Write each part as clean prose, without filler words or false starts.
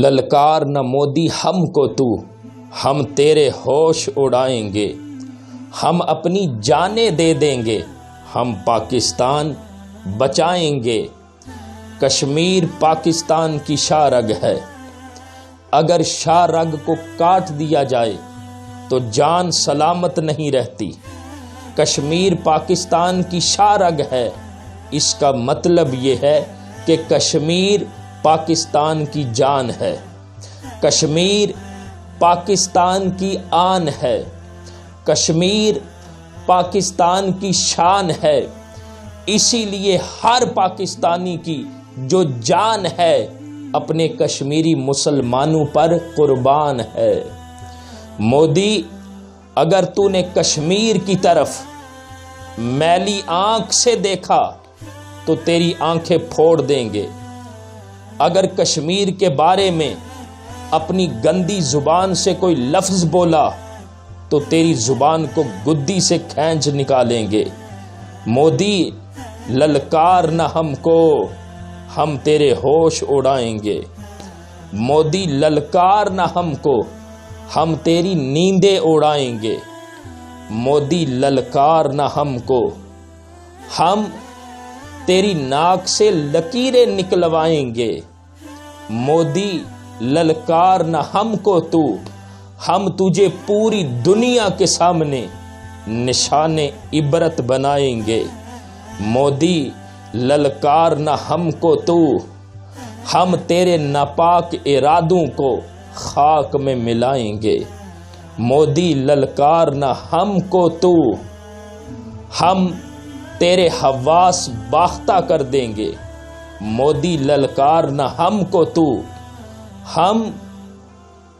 للکار نہ مودی ہم کو تو، ہم تیرے ہوش اڑائیں گے، ہم اپنی جانیں دے دیں گے، ہم پاکستان بچائیں گے۔ کشمیر پاکستان کی شاہ رگ ہے، اگر شاہ رگ کو کاٹ دیا جائے تو جان سلامت نہیں رہتی۔ کشمیر پاکستان کی شاہ رگ ہے، اس کا مطلب یہ ہے کہ کشمیر پاکستان کی جان ہے، کشمیر پاکستان کی آن ہے، کشمیر پاکستان کی شان ہے۔ اسی لیے ہر پاکستانی کی جو جان ہے اپنے کشمیری مسلمانوں پر قربان ہے۔ مودی، اگر تو نے کشمیر کی طرف میلی آنکھ سے دیکھا تو تیری آنکھیں پھوڑ دیں گے۔ اگر کشمیر کے بارے میں اپنی گندی زبان سے کوئی لفظ بولا تو تیری زبان کو گدی سے کھینچ نکالیں گے۔ مودی، للکار نہ ہم کو، ہم تیرے ہوش اڑائیں گے۔ مودی، للکار نہ ہم کو، ہم تیری نیندیں اڑائیں گے۔ مودی، للکار نہ ہم کو، ہم تیری ناک سے لکیریں نکلوائیں گے۔ مودی، للکار نہ ہم کو تو، ہم تجھے پوری دنیا کے سامنے نشان عبرت بنائیں گے۔ مودی، للکار نہ ہم کو تو، ہم تیرے ناپاک ارادوں کو خاک میں ملائیں گے۔ مودی، للکار نہ ہم کو تو، ہم تیرے حواس باختہ کر دیں گے۔ مودی، للکار نہ ہم کو تو، ہم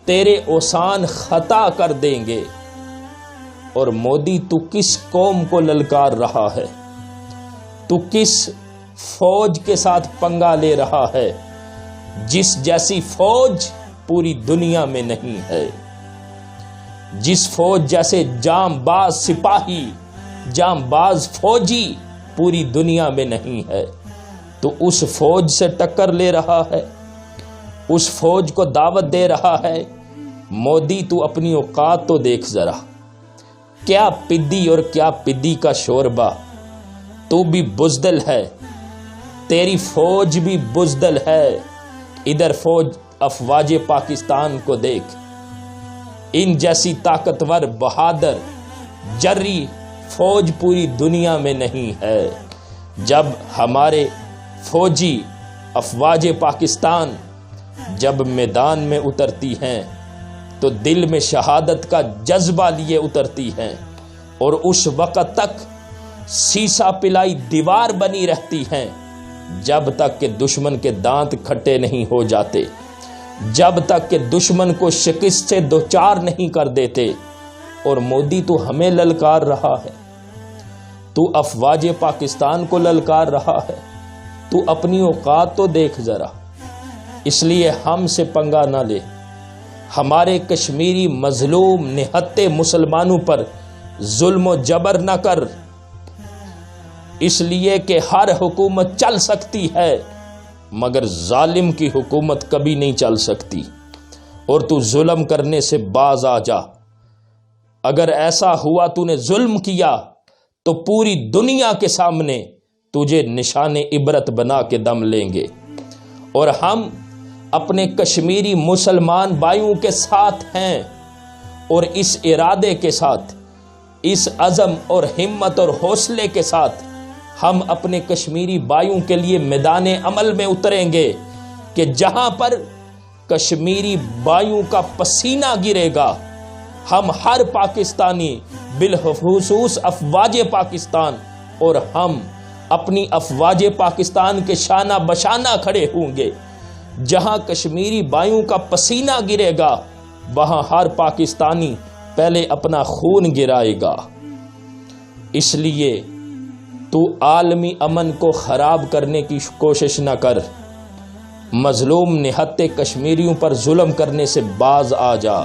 تیرے اوسان خطا کر دیں گے۔ اور مودی، تو کس قوم کو للکار رہا ہے؟ تو کس فوج کے ساتھ پنگا لے رہا ہے جس جیسی فوج پوری دنیا میں نہیں ہے؟ جس فوج جیسے جاں باز سپاہی، جاں باز فوجی پوری دنیا میں نہیں ہے، تو اس فوج سے ٹکر لے رہا ہے، اس فوج کو دعوت دے رہا ہے۔ مودی، تو اپنی اوقات تو دیکھ ذرا، کیا پدی اور کیا پدی کا شوربہ۔ تو بھی بزدل ہے، تیری فوج بھی بزدل ہے۔ ادھر فوج افواج پاکستان کو دیکھ، ان جیسی طاقتور بہادر جری فوج پوری دنیا میں نہیں ہے۔ جب ہمارے فوجی افواج پاکستان جب میدان میں اترتی ہیں تو دل میں شہادت کا جذبہ لیے اترتی ہیں، اور اس وقت تک سیسا پلائی دیوار بنی رہتی ہیں جب تک کہ دشمن کے دانت کھٹے نہیں ہو جاتے، جب تک کہ دشمن کو شکست سے دوچار نہیں کر دیتے۔ اور مودی، تو ہمیں للکار رہا ہے، تو افواج پاکستان کو للکار رہا ہے، تو اپنی اوقات تو دیکھ ذرا۔ اس لیے ہم سے پنگا نہ لے، ہمارے کشمیری مظلوم نہتے مسلمانوں پر ظلم و جبر نہ کر، اس لیے کہ ہر حکومت چل سکتی ہے مگر ظالم کی حکومت کبھی نہیں چل سکتی۔ اور تو ظلم کرنے سے باز آ جا، اگر ایسا ہوا تو نے ظلم کیا تو پوری دنیا کے سامنے تجھے نشان عبرت بنا کے دم لیں گے۔ اور ہم اپنے کشمیری مسلمان بھائیوں کے ساتھ ہیں، اور اس ارادے کے ساتھ، اس عزم اور ہمت اور حوصلے کے ساتھ ہم اپنے کشمیری بھائیوں کے لیے میدان عمل میں اتریں گے کہ جہاں پر کشمیری بھائیوں کا پسینہ گرے گا، ہم ہر پاکستانی بالخصوص افواج پاکستان اور ہم اپنی افواج پاکستان کے شانہ بشانہ کھڑے ہوں گے۔ جہاں کشمیری بھائیوں کا پسینہ گرے گا وہاں ہر پاکستانی پہلے اپنا خون گرائے گا۔ اس لیے تو عالمی امن کو خراب کرنے کی کوشش نہ کر، مظلوم نہتے کشمیریوں پر ظلم کرنے سے باز آ جا۔